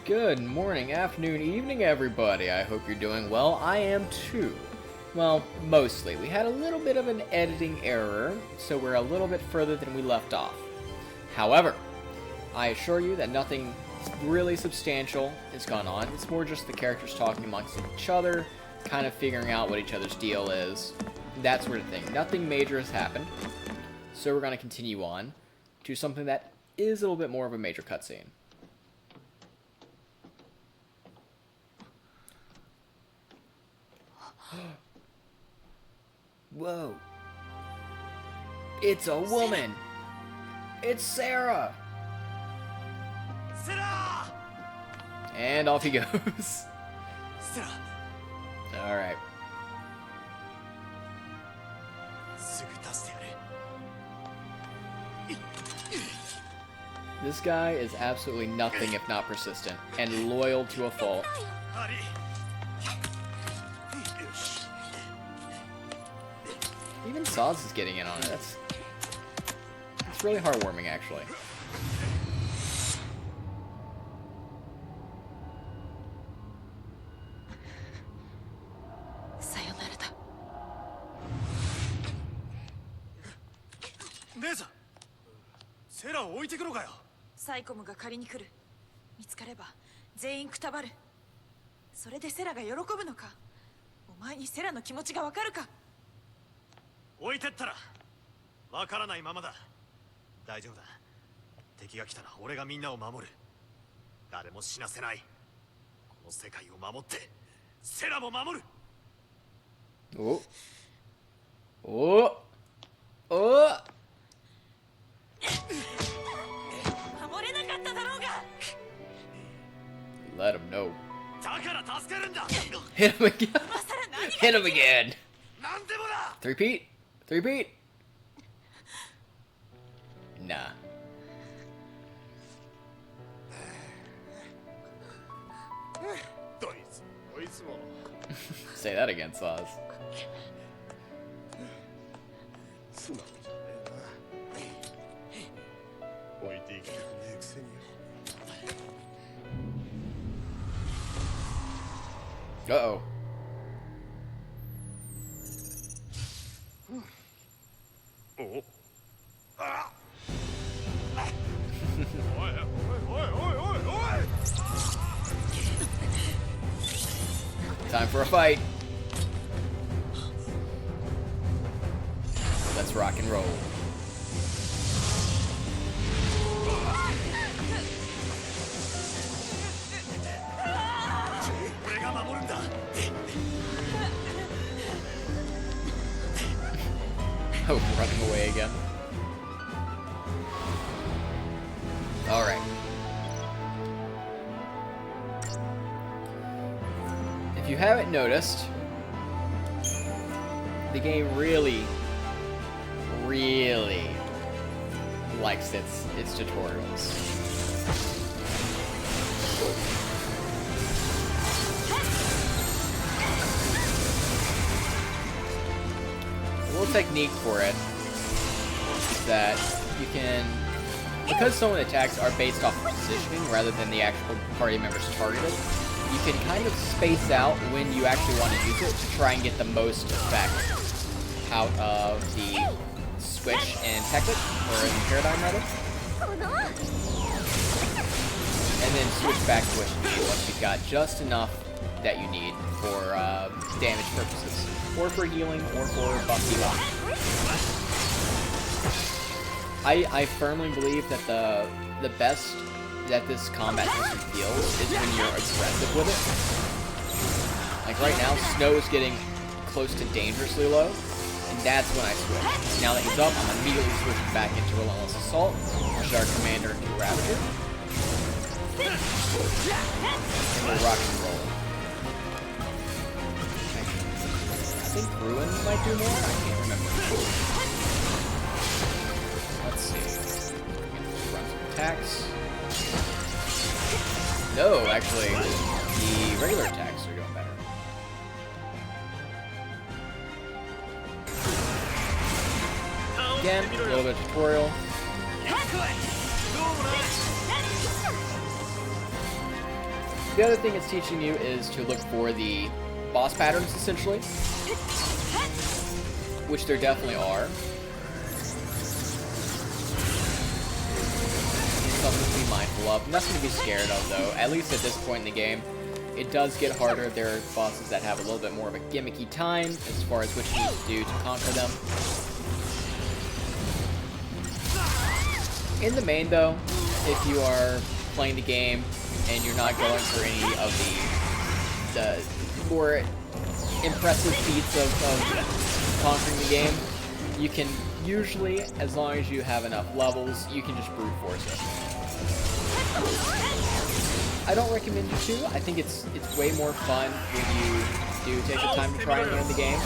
Good morning, afternoon, evening, everybody. I hope you're doing well. I am too. Well, mostly. We had a little bit of an editing error, so we're a little bit further than we left off. However, I assure you that nothing really substantial has gone on. It's more just the characters talking amongst each other, kind of figuring out what each other's deal is, that sort of thing. Nothing major has happened, so we're going to continue on to something that is a little bit more of a major cutscene. Whoa. It's a woman. It's Sarah. Sarah! And off he goes. Sarah! Alright. This guy is absolutely nothing if not persistent, and loyal to a fault. Even Saz is getting in on it. It's really heartwarming, actually. Neza! セラを置いてくのかよ。サイコムが借りに来る。見つかれば全員くたばる。それでセラが喜ぶのか。お前にセラの気持ちがわかるか。置いてったらわからないままだ。大丈夫だ。敵が来たら俺がみんなを守る。誰も死なせない。この世界を守ってセラも守る。おおお。守れなかっただろうが。Let him know. だから助けるんだ。 Hit him again. 今さら何が。 Hit him again. なんでもだ。Three-peat. Three-peat. Nah. どいつも。Say that again, Saz. 素直じゃねえな。置いていきたくねえくせによ。Uh-oh. おあおいおいおいおいおいおい Time for a fight. Let's rock and roll. Oh, running away again. Alright. If you haven't noticed, the game really likes its tutorials. A little technique for it is that you can, because some of the attacks are based off of positioning rather than the actual party members targeted, you can kind of space out when you actually want to use it to try and get the most effect out of the switch in Tactic, or in Paradigm rather. And then switch back to what you need once you've got just enough that you need for damage purposes, or for healing, or for buff healing. I firmly believe that the best that this combat system feels is when you're aggressive with it. Like right now, Snow is getting close to dangerously low, and that's when I switch. Now that he's up, I'm immediately switching back into Relentless Assault, push our commander into Ravager, and we'll rock and roll. I think Ruin might do more? I can't remember. Let's see. Run some attacks. No, actually, the regular attacks are doing better. Again, a little bit of tutorial. The other thing it's teaching you is to look for the boss patterns, essentially, which there definitely are. Something to be mindful of. Nothing to be scared of, though. At least at this point in the game, it does get harder. There are bosses that have a little bit more of a gimmicky time as far as what you need to do to conquer them. In the main, though, if you are playing the game and you're not going for any of the more impressive feats of conquering the game, you can usually, as long as you have enough levels, you can just brute force it. I don't recommend you to. I think it's way more fun when you do take the time to try and learn the game.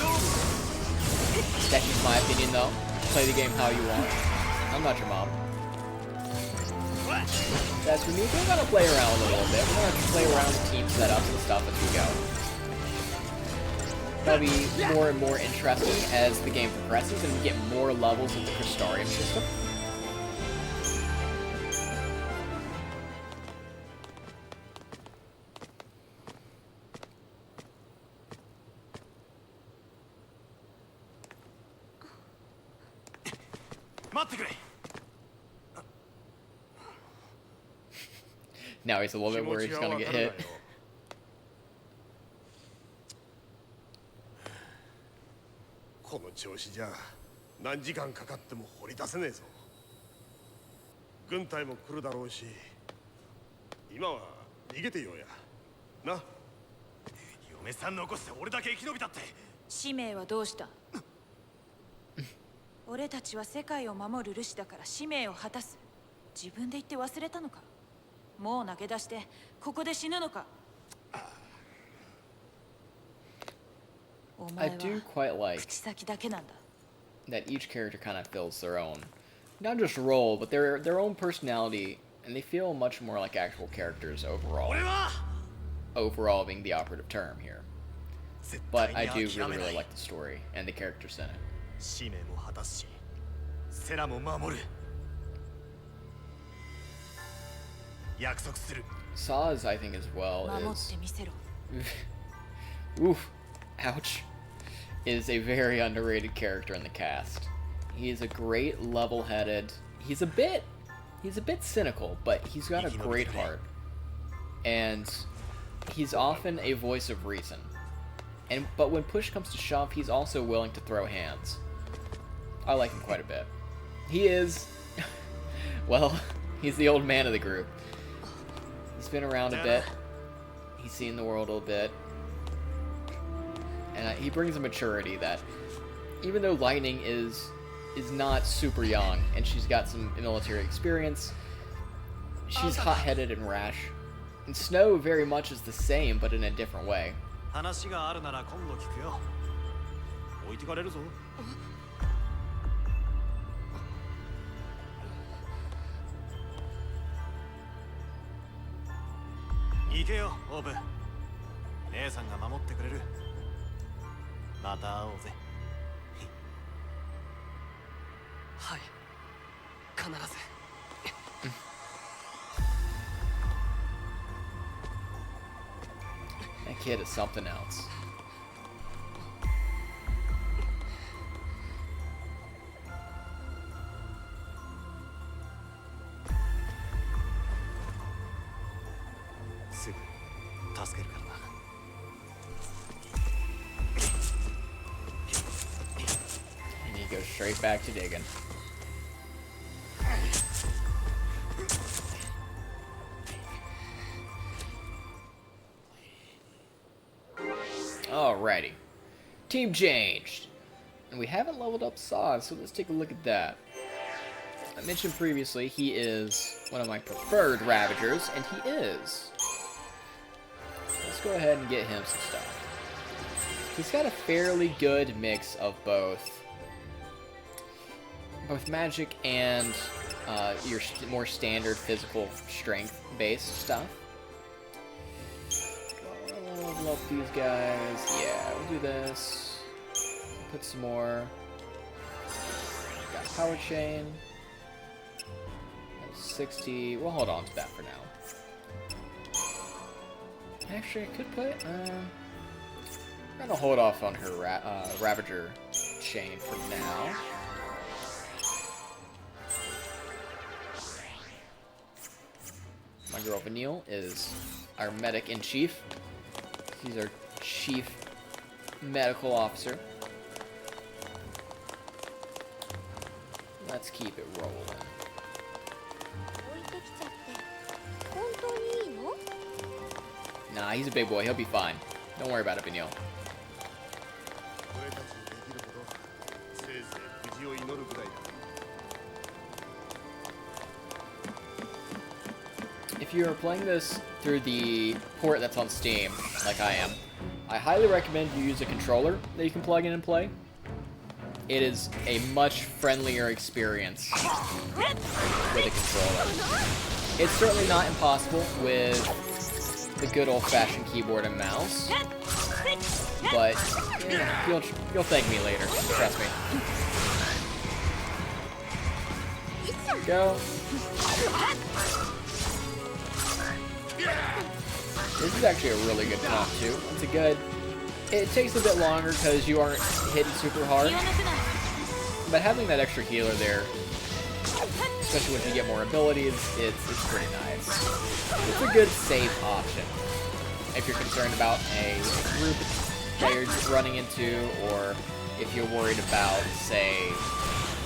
That's just my opinion, though. Play the game how you want. I'm not your mom. That's for me. We're gonna play around a little bit. We're gonna play around with team setups and stuff as we go. That'll be more and more interesting as the game progresses and we get more levels of the Crystarium system. Now he's a little bit worried he's gonna get hit. この調子じゃ何時間かかっても掘り出せねえぞ。軍隊も来るだろうし、今は逃げてようや。な。嫁さん残して俺だけ生き延びたって。使命はどうした？俺たちは世界を守るルシだから使命を果たす。自分で言って忘れたのか？もう投げ出してここで死ぬのか？ I do quite like that each character kind of fills their own, not just role, but their own personality, and they feel much more like actual characters overall. Overall being the operative term here. But I do really, really like the story and the characters in it. Saz, I think, as well, is... Oof. Ouch. Is a very underrated character in the cast. He is a great level-headed... He's a bit cynical, but he's got a great heart. And he's often a voice of reason. But when push comes to shove, he's also willing to throw hands. I like him quite a bit. He is... well, he's the old man of the group. He's been around a bit. He's seen the world a little bit. And he brings a maturity that, even though Lightning is not super young, and she's got some military experience, she's hot-headed and rash. And Snow very much is the same, but in a different way. Obe. また会おうぜ。はい、必ず。That kid is something else. Go straight back to digging. Alrighty. Team changed. And we haven't leveled up Saz, so let's take a look at that. I mentioned previously he is one of my preferred Ravagers, and he is. Let's go ahead and get him some stuff. He's got a fairly good mix of both magic and your more standard physical strength-based stuff. I'll level up these guys. Yeah, we'll do this. Put some more. Got power chain. 60. We'll hold on to that for now. Actually, I could put, I'm gonna hold off on her Ravager chain for now. My girl Vanille is our medic-in-chief. He's our chief medical officer. Let's keep it rolling. Nah, he's a big boy. He'll be fine. Don't worry about it, Vanille. 俺たちにできることはせいぜい無事を祈るぐらいだ。 If you are playing this through the port that's on Steam, like I am, I highly recommend you use a controller that you can plug in and play. It is a much friendlier experience with a controller. It's certainly not impossible with the good old-fashioned keyboard and mouse, but yeah, you'll thank me later. Trust me. Go. This is actually a really good comp too. It's a good. It takes a bit longer because you aren't hitting super hard, but having that extra healer there, especially when you get more abilities, it's pretty nice. It's a good safe option if you're concerned about a group that you're running into, or if you're worried about, say,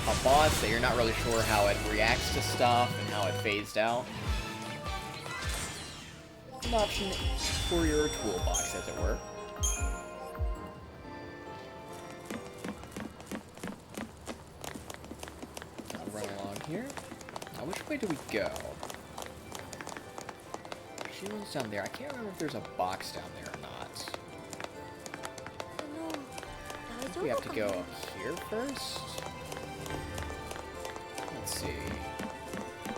a boss that you're not really sure how it reacts to stuff and how it phased out. An option for your toolbox, as it were. I'll run along here. Now, which way do we go? She was down there. I can't remember if there's a box down there or not. I think we have to go up here first. Let's see.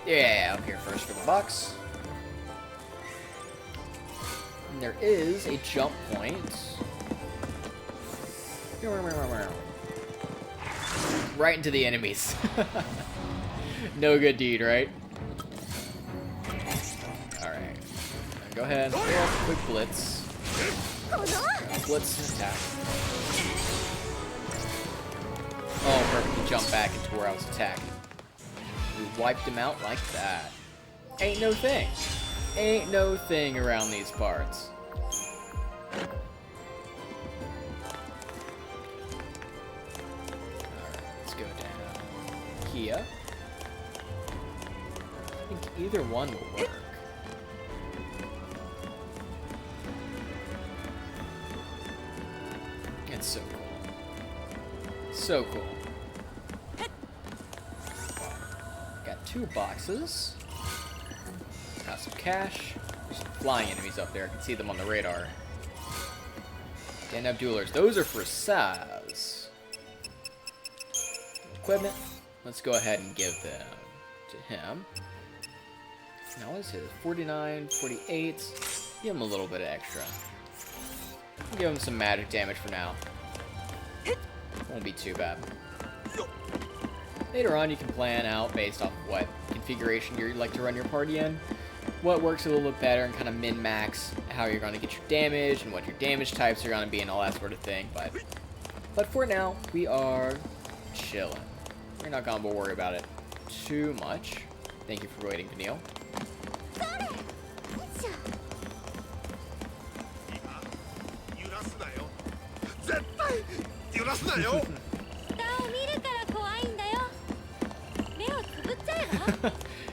Yeah, up here first for the box. And there is a jump point. Right into the enemies. No good deed, right? Alright. Go ahead. Go off a quick blitz. Blitz and attack. Oh, perfect. He jumped back into where I was attacking. We wiped him out like that. Ain't no thing. Ain't no thing around these parts. Alright, let's go down here. I think either one will work. It's so cool. So cool. Got 2 boxes. Got some cash. There's some flying enemies up there. I can see them on the radar. Stand-up duelers. Those are for Saz. Equipment. Let's go ahead and give them to him. Now what is it? 49, 48. Give him a little bit of extra. Give him some magic damage for now. Won't be too bad. Later on, you can plan out based off of what configuration you like to run your party in, what works a little bit better, and kind of min-max how you're going to get your damage and what your damage types are going to be and all that sort of thing. But for now, we are chilling. We're not going to worry about it too much. Thank you for waiting, Vanille.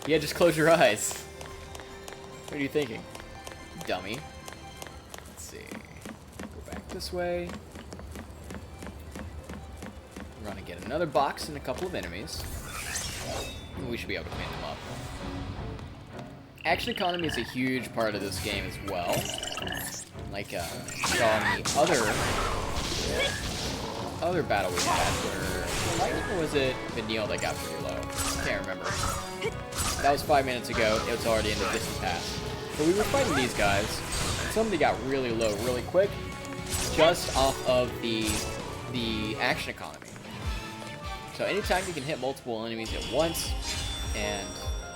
Yeah, just close your eyes. What are you thinking, dummy? Let's see. Go back this way. We're gonna get another box and a couple of enemies. We should be able to clean them up. Action economy is a huge part of this game as well. Like you saw in the other battle we had, where was it Vanille that got pretty low? I can't remember. That was 5 minutes ago. It was already in the distant past. But we were fighting these guys, and somebody got really low really quick, just off of the action economy. So anytime you can hit multiple enemies at once and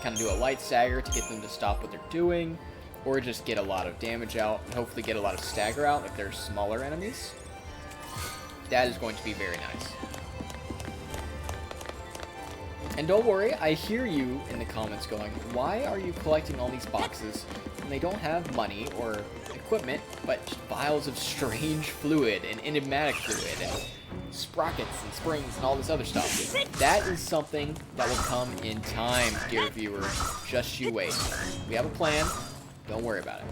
kind of do a light stagger to get them to stop what they're doing, or just get a lot of damage out, and hopefully get a lot of stagger out if they're smaller enemies. That is going to be very nice. And don't worry, I hear you in the comments going, why are you collecting all these boxes when they don't have money or equipment, but just vials of strange fluid and enigmatic fluid and sprockets and springs and all this other stuff? That is something that will come in time, dear viewer. Just you wait. We have a plan. Don't worry about it.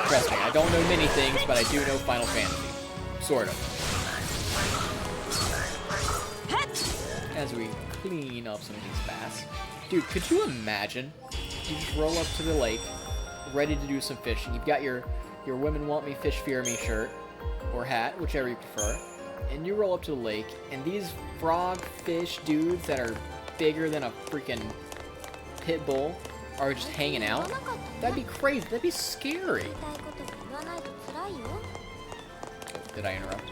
Trust me, I don't know many things, but I do know Final Fantasy. Sort of. As we clean up some of these bass. Dude, could you imagine? You just roll up to the lake, ready to do some fishing. You've got your Women Want Me, Fish Fear Me shirt, or hat, whichever you prefer. And you roll up to the lake, and these frog fish dudes that are bigger than a freaking pit bull are just hanging out. That'd be crazy. That'd be scary. Oh, did I interrupt?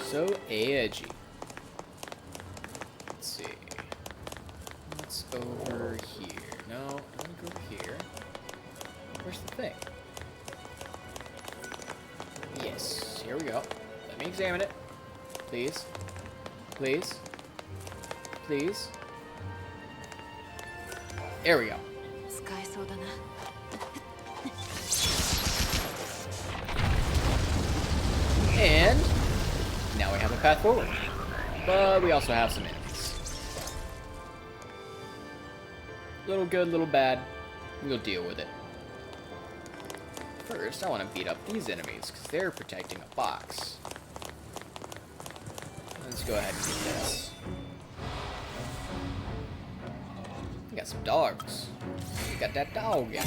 So edgy. Let's see. What's over here? No, I'm gonna go over here. Where's the thing? Yes, here we go. Let me examine it. Please. Please. Please. There we go. And now we have a path forward. But we also have some enemies. Little good, little bad. We'll deal with it. First, I want to beat up these enemies because they're protecting a box. Let's go ahead and get this. We got some dogs. We got that dog again.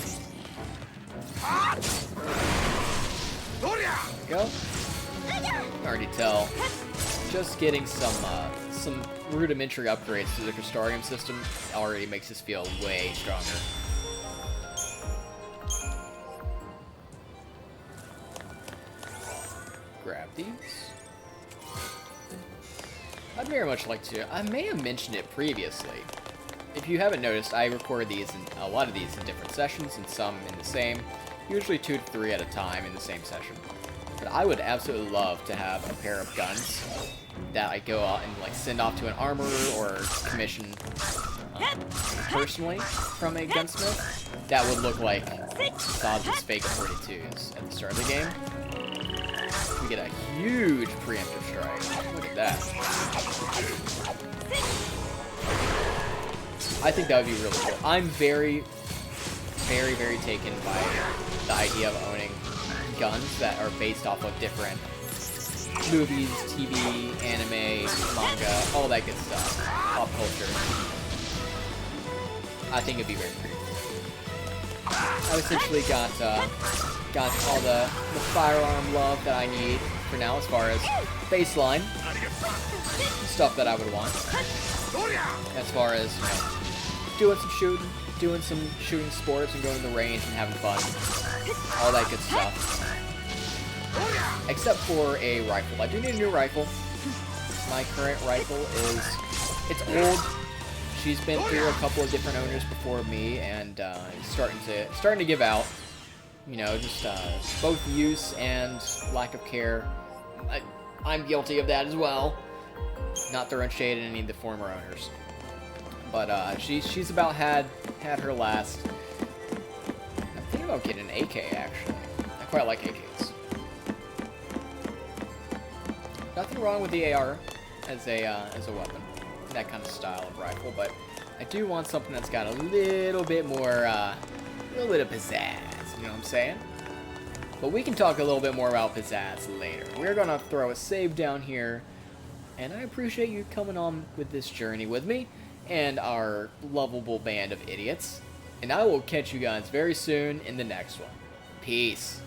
There we go. I can already tell. Just getting some rudimentary upgrades to the Crystarium system already makes us feel way stronger. Grab these. I'd very much like to. I may have mentioned it previously. If you haven't noticed, I record these in a lot of these in different sessions and some in the same, usually 2 to 3 at a time in the same session. But I would absolutely love to have a pair of guns that I go out and like send off to an armorer or commission personally from a gunsmith that would look like Saab's fake 42s at the start of the game. We get a huge preemptive strike. Look at that. I think that would be really cool. I'm very, very, very taken by the idea of owning guns that are based off of different movies, TV, anime, manga, all that good stuff. Pop culture. I think it'd be very pretty cool. I've essentially got all the firearm love that I need for now as far as baseline stuff that I would want. As far as, you know, doing some shooting sports and going to the range and having fun. All that good stuff. Except for a rifle. I do need a new rifle. My current rifle it's old. She's been through a couple of different owners before me, and it's starting to give out. You know, just both use and lack of care. I'm guilty of that as well. Not throwing shade at any of the former owners, but she's about had her last. I'm thinking about getting an AK actually. I quite like AKs. Nothing wrong with the AR as a weapon, that kind of style of rifle, but I do want something that's got a little bit more, a little bit of pizzazz. You know what I'm saying? But we can talk a little bit more about pizzazz later. We're gonna throw a save down here, and I appreciate you coming on with this journey with me and our lovable band of idiots. And I will catch you guys very soon in the next one. Peace.